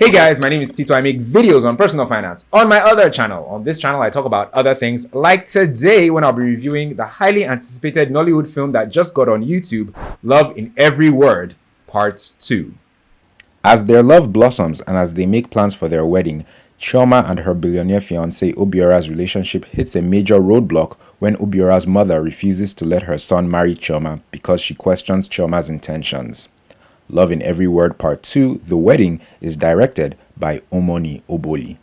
Hey guys, my name is Tito. I make videos on personal finance on my other channel. On this channel, I talk about other things, like today when I'll be reviewing the highly anticipated Nollywood film that just got on YouTube, Love in Every Word, Part 2. As their love blossoms and as they make plans for their wedding, Chioma and her billionaire fiancé Obiora's relationship hits a major roadblock when Obiora's mother refuses to let her son marry Chioma because she questions Chioma's intentions. Love in Every Word Part 2, The Wedding, is directed by Omoni Oboli.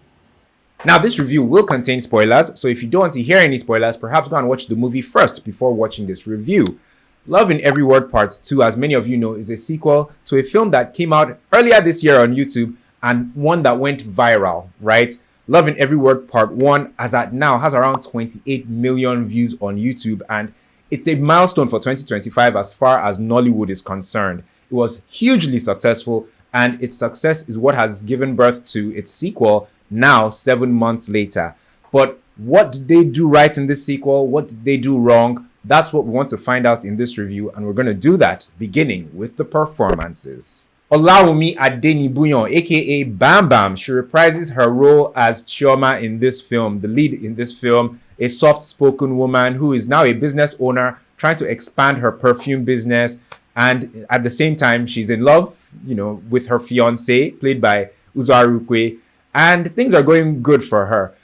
Now, this review will contain spoilers, so if you don't want to hear any spoilers, perhaps go and watch the movie first before watching this review. Love in Every Word Part 2, as many of you know, is a sequel to a film that came out earlier this year on YouTube and one that went viral, right? Love in Every Word Part 1, as at now, has around 28 million views on YouTube, and it's a milestone for 2025 as far as Nollywood is concerned. It was hugely successful, and its success is what has given birth to its sequel now 7 months later. But what did they do right in this sequel? What did they do wrong? That's what we want to find out in this review, and we're going to do that beginning with the performances. Olawunmi Adenibuyan, aka BamBam, she reprises her role as Chioma in this film, the lead in this film, a soft-spoken woman who is now a business owner trying to expand her perfume business. And at the same time, she's in love, with her fiancé, played by Uzor Arukwe, and things are going good for her.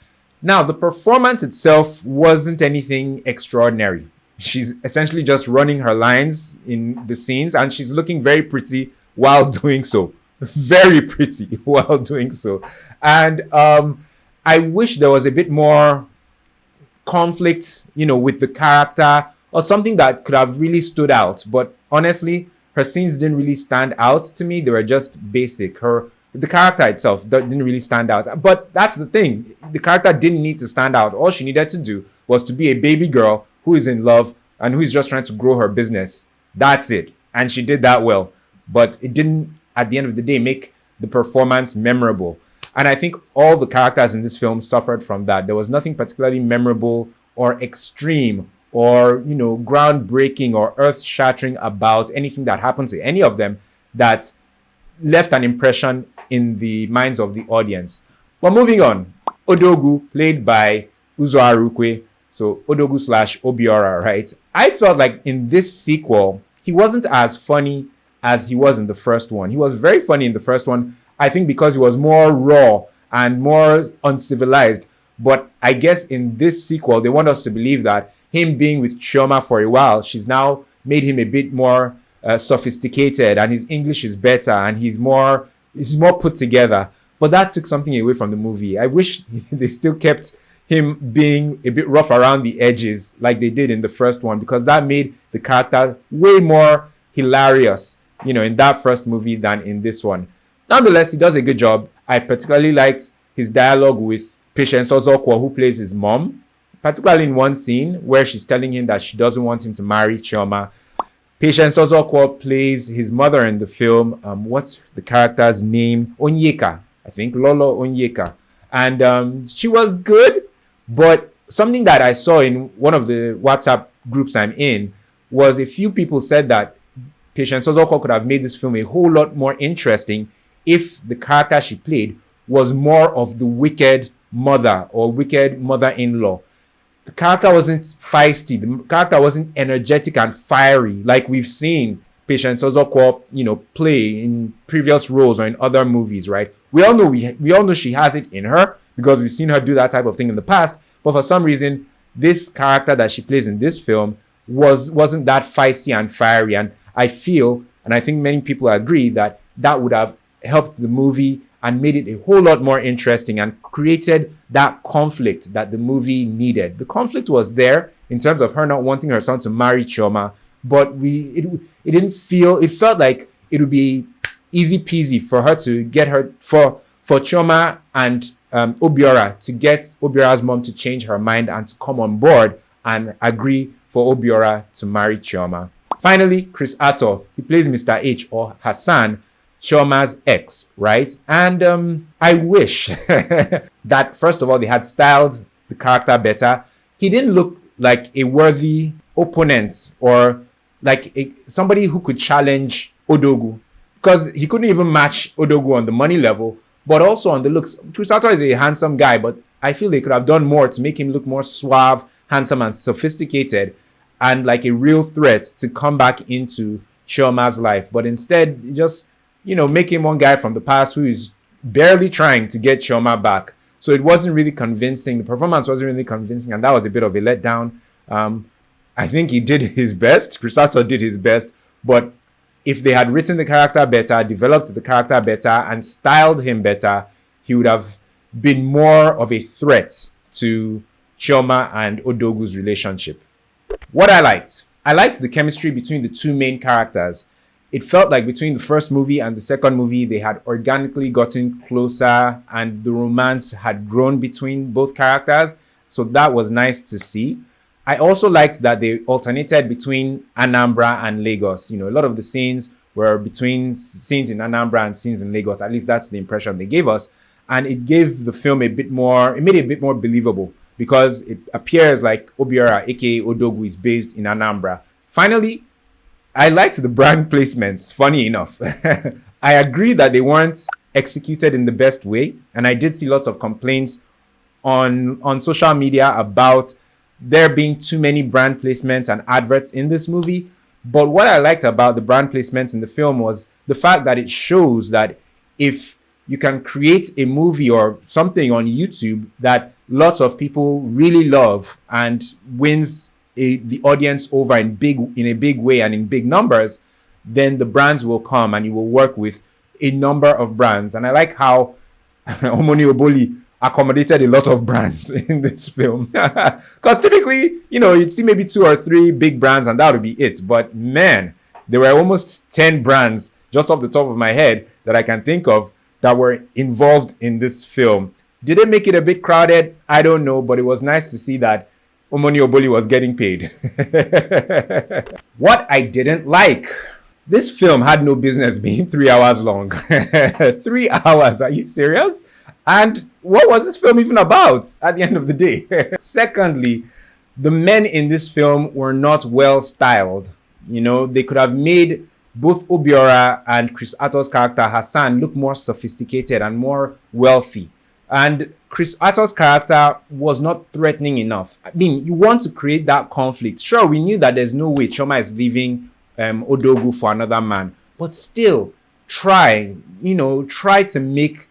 Now, the performance itself wasn't anything extraordinary. She's essentially just running her lines in the scenes, and she's looking very pretty while doing so. Very pretty while doing so. And I wish there was a bit more conflict, with the character, or something that could have really stood out. But honestly, her scenes didn't really stand out to me. They were just basic. The character itself didn't really stand out. But that's the thing. The character didn't need to stand out. All she needed to do was to be a baby girl who is in love and who is just trying to grow her business. That's it. And she did that well. But it didn't, at the end of the day, make the performance memorable. And I think all the characters in this film suffered from that. There was nothing particularly memorable or extreme or groundbreaking or earth-shattering about anything that happened to any of them that left an impression in the minds of the audience. But moving on, Odogu, played by Uzor Arukwe, so Odogu / Obiora, right? I felt like in this sequel, he wasn't as funny as he was in the first one. He was very funny in the first one, I think because he was more raw and more uncivilized. But I guess in this sequel, they want us to believe that him being with Chioma for a while, she's now made him a bit more sophisticated, and his English is better, and he's more put together. But that took something away from the movie. I wish they still kept him being a bit rough around the edges like they did in the first one, because that made the character way more hilarious, in that first movie than in this one. Nonetheless, he does a good job. I particularly liked his dialogue with Ozokwo, who plays his mom, particularly in one scene where she's telling him that she doesn't want him to marry Chioma. Ozokwo plays his mother in the film. What's the character's name? Onyeka, I think. Lolo Onyeka. And she was good, but something that I saw in one of the WhatsApp groups I'm in was a few people said that Ozokwo could have made this film a whole lot more interesting if the character she played was more of the wicked mother or wicked mother-in-law. The character wasn't feisty. The character wasn't energetic and fiery like we've seen Ozokwo, play in previous roles or in other movies, right? We all know she has it in her because we've seen her do that type of thing in the past. But for some reason, this character that she plays in this film wasn't that feisty and fiery. And I feel, and I think many people agree, that would have helped the movie and made it a whole lot more interesting and created that conflict that the movie needed. The conflict was there in terms of her not wanting her son to marry Chioma, but it felt like it would be easy peasy for her to get her, for Chioma and Obiora to get Obiora's mom to change her mind and to come on board and agree for Obiora to marry Chioma. Finally, Chris Atto, he plays Mr. H, or Hassan, Chioma's ex, right? And I wish that, first of all, they had styled the character better. He didn't look like a worthy opponent or like somebody who could challenge Odogu, because he couldn't even match Odogu on the money level, But also on the looks, Chris is a handsome guy, but I feel they could have done more to make him look more suave, handsome, and sophisticated, and like a real threat to come back into Chioma's life. But instead, just, make him one guy from the past who is barely trying to get Chioma back. So it wasn't really convincing. The performance wasn't really convincing, and that was a bit of a letdown. I think he did his best. Chris did his best, but if they had written the character better, developed the character better, and styled him better, he would have been more of a threat to Chioma and Odogu's relationship. What I liked the chemistry between the two main characters. It felt like between the first movie and the second movie, they had organically gotten closer and the romance had grown between both characters. So that was nice to see. I also liked that they alternated between Anambra and Lagos. A lot of the scenes were between scenes in Anambra and scenes in Lagos. At least that's the impression they gave us. And it gave the film it made it a bit more believable because it appears like Obiora, aka Odogu, is based in Anambra. Finally, I liked the brand placements, funny enough. I agree that they weren't executed in the best way. And I did see lots of complaints on social media about there being too many brand placements and adverts in this movie. But what I liked about the brand placements in the film was the fact that it shows that if you can create a movie or something on YouTube that lots of people really love and wins the audience over in a big way and in big numbers, then the brands will come and you will work with a number of brands. And I like how Omoni Oboli accommodated a lot of brands in this film. Because typically, you'd see maybe 2 or 3 big brands and that would be it. But man, there were almost 10 brands just off the top of my head that I can think of that were involved in this film. Did it make it a bit crowded? I don't know, but it was nice to see that Omoni Oboli was getting paid. What I didn't like, this film had no business being 3 hours long. 3 hours, are you serious? And what was this film even about at the end of the day? Secondly, the men in this film were not well styled. They could have made both Obiora and Chris Atto's character Hassan look more sophisticated and more wealthy. And Chris Atto's character was not threatening enough. I mean, you want to create that conflict. Sure, we knew that there's no way Chioma is leaving Odogu for another man. But still, try to make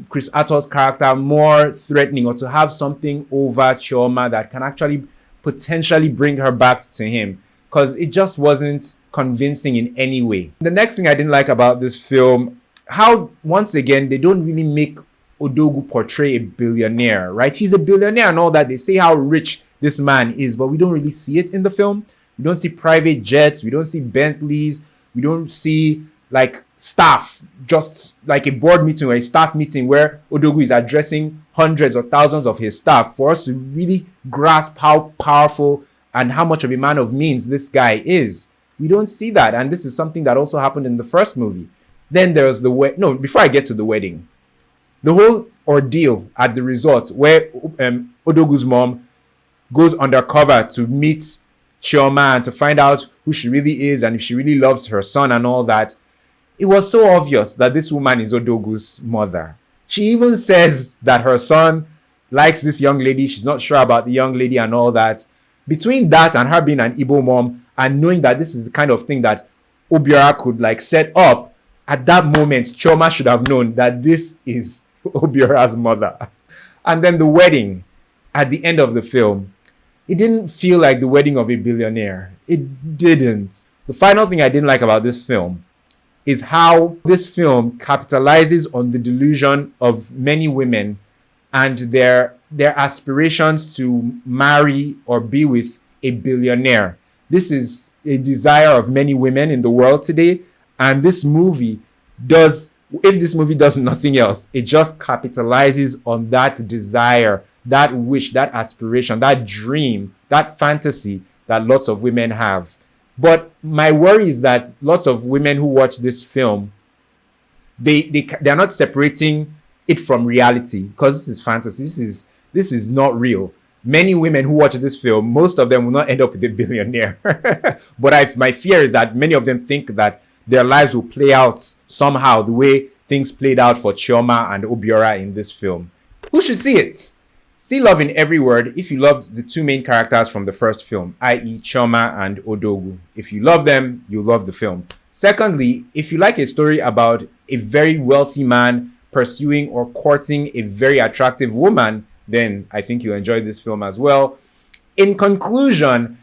Chris Atto's character more threatening or to have something over Chioma that can actually potentially bring her back to him. Because it just wasn't convincing in any way. The next thing I didn't like about this film, how, once again, they don't really make Odogu portray a billionaire, right? He's a billionaire and all that. They say how rich this man is, but we don't really see it in the film. We don't see private jets. We don't see Bentleys. We don't see like staff, just like a board meeting or a staff meeting where Odogu is addressing hundreds or thousands of his staff for us to really grasp how powerful and how much of a man of means this guy is. We don't see that. And this is something that also happened in the first movie. Then there's before I get to the wedding, the whole ordeal at the resort where Odogu's mom goes undercover to meet Chioma and to find out who she really is and if she really loves her son and all that. It was so obvious that this woman is Odogu's mother. She even says that her son likes this young lady. She's not sure about the young lady and all that. Between that and her being an Igbo mom and knowing that this is the kind of thing that Obiora could set up, at that moment, Chioma should have known that this is Obiora's mother. And then the wedding at the end of the film, it didn't feel like the wedding of a billionaire. It didn't. The final thing I didn't like about this film is how this film capitalizes on the delusion of many women and their aspirations to marry or be with a billionaire. This is a desire of many women in the world today, and this movie does, if this movie does nothing else, it just capitalizes on that desire, that wish, that aspiration, that dream, that fantasy that lots of women have. But my worry is that lots of women who watch this film, they're not separating it from reality, because this is fantasy. This is not real. Many women who watch this film, most of them will not end up with a billionaire. But my fear is that many of them think that their lives will play out somehow the way things played out for Chioma and Obiora in this film. Who should see it? See love in every word if you loved the two main characters from the first film, i.e. Chama and Odogu. If you love them, you'll love the film. Secondly, if you like a story about a very wealthy man pursuing or courting a very attractive woman, then I think you'll enjoy this film as well. In conclusion,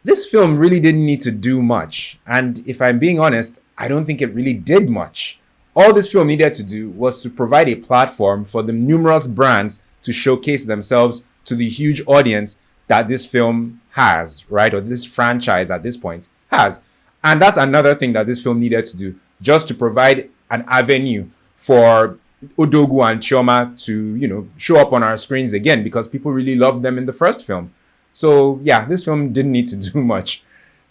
this film really didn't need to do much. And if I'm being honest, I don't think it really did much. All this film needed to do was to provide a platform for the numerous brands to showcase themselves to the huge audience that this film has, right? Or this franchise at this point has. And that's another thing that this film needed to do, just to provide an avenue for Odogu and Chioma to, show up on our screens again, because people really loved them in the first film. So yeah, this film didn't need to do much.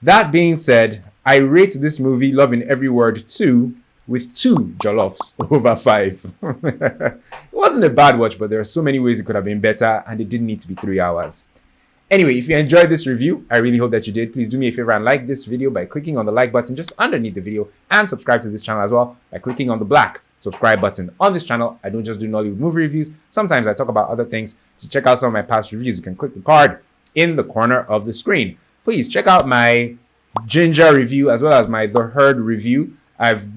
That being said, I rate this movie, Love in Every Word 2, with 2 jollofs over 5. It wasn't a bad watch, but there are so many ways it could have been better, and it didn't need to be 3 hours. Anyway, if you enjoyed this review, I really hope that you did. Please do me a favor and like this video by clicking on the like button just underneath the video, and subscribe to this channel as well by clicking on the black subscribe button. On this channel, I don't just do Nollywood movie reviews. Sometimes I talk about other things. To check out some of my past reviews, you can click the card in the corner of the screen. Please check out my Ginger review as well as my The Herd review. I've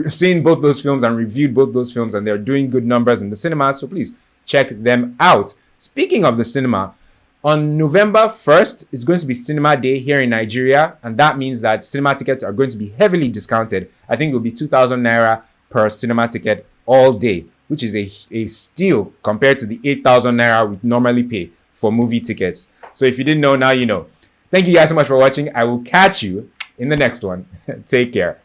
seen both those films and reviewed both those films, and they're doing good numbers in the cinema, so please check them out. Speaking of the cinema, on November 1st, it's going to be Cinema Day here in Nigeria, and that means that cinema tickets are going to be heavily discounted. I think it will be 2,000 naira per cinema ticket all day, which is a steal compared to the 8,000 naira we normally pay for movie tickets. So if you didn't know, now you know. Thank you guys so much for watching. I will catch you in the next one. Take care.